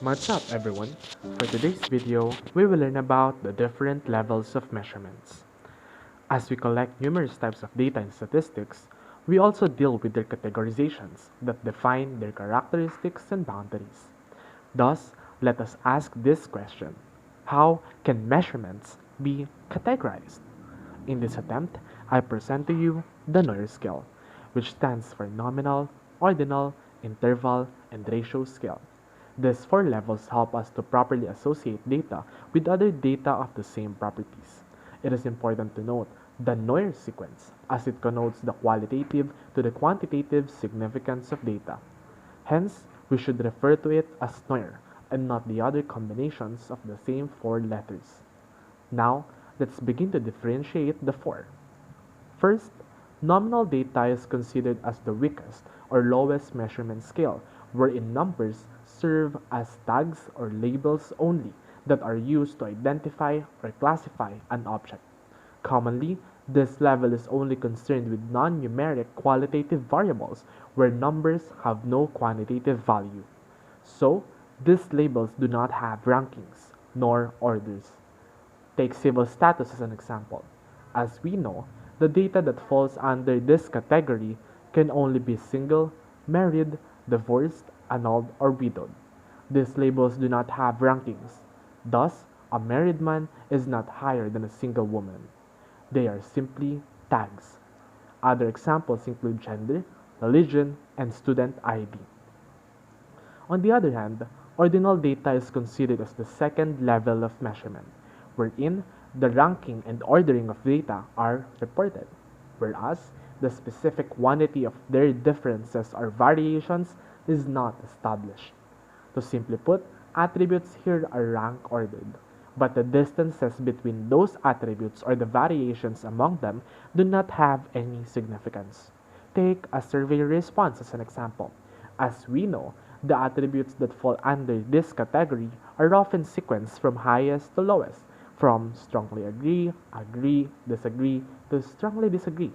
What's up everyone? For today's video, we will learn about the different levels of measurements. As we collect numerous types of data and statistics, we also deal with their categorizations that define their characteristics and boundaries. Thus, let us ask this question: how can measurements be categorized? In this attempt, I present to you the NOIR scale, which stands for Nominal, Ordinal, Interval, and Ratio scale. These four levels help us to properly associate data with other data of the same properties. It is important to note the NOIR sequence, as it connotes the qualitative to the quantitative significance of data. Hence, we should refer to it as NOIR and not the other combinations of the same four letters. Now, let's begin to differentiate the four. First, nominal data is considered as the weakest or lowest measurement scale, wherein numbers serve as tags or labels only that are used to identify or classify an object. Commonly, this level is only concerned with non-numeric qualitative variables where numbers have no quantitative value. So, these labels do not have rankings nor orders. Take civil status as an example. As we know, the data that falls under this category can only be single, married, divorced, annulled, or widowed. These labels do not have rankings. Thus, a married man is not higher than a single woman. They are simply tags. Other examples include gender, religion, and student ID. On the other hand, ordinal data is considered as the second level of measurement, wherein the ranking and ordering of data are reported, whereas the specific quantity of their differences or variations is not established. To simply put, attributes here are rank ordered, but the distances between those attributes or the variations among them do not have any significance. Take a survey response as an example. As we know, the attributes that fall under this category are often sequenced from highest to lowest, from strongly agree, disagree, to strongly disagree.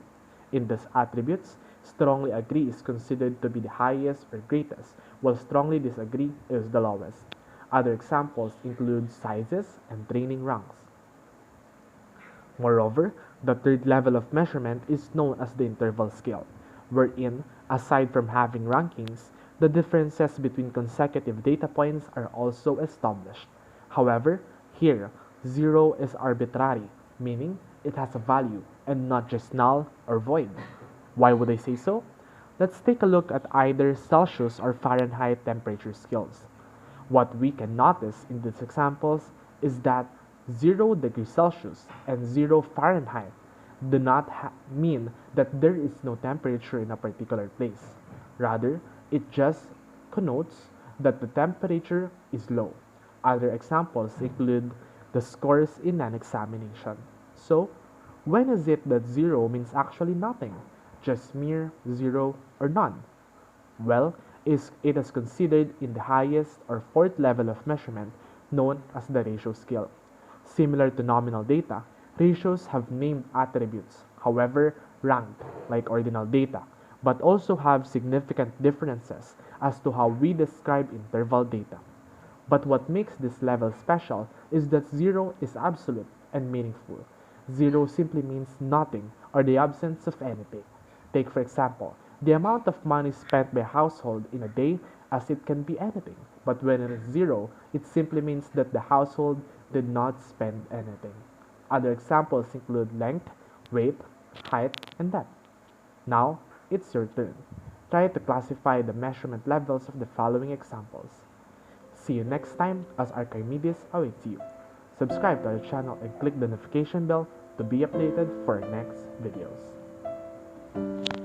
In these attributes, strongly agree is considered to be the highest or greatest, while strongly disagree is the lowest. Other examples include sizes and training ranks. Moreover, the third level of measurement is known as the interval scale, wherein, aside from having rankings, the differences between consecutive data points are also established. However, here, 0 is arbitrary, meaning it has a value and not just null or void. Why would I say so? Let's take a look at either Celsius or Fahrenheit temperature scales. What we can notice in these examples is that 0 degrees Celsius and 0 Fahrenheit do not mean that there is no temperature in a particular place. Rather, it just connotes that the temperature is low. Other examples include the scores in an examination. So, when is it that 0 means actually nothing, just mere 0 or none? Well, it is considered in the highest or fourth level of measurement known as the ratio scale. Similar to nominal data, ratios have named attributes, however ranked like ordinal data, but also have significant differences as to how we describe interval data. But what makes this level special is that 0 is absolute and meaningful. 0 simply means nothing or the absence of anything. Take for example, the amount of money spent by a household in a day, as it can be anything. But when it is 0, it simply means that the household did not spend anything. Other examples include length, weight, height, and depth. Now, it's your turn. Try to classify the measurement levels of the following examples. See you next time as Archimedes awaits you. Subscribe to our channel and click the notification bell to be updated for our next videos.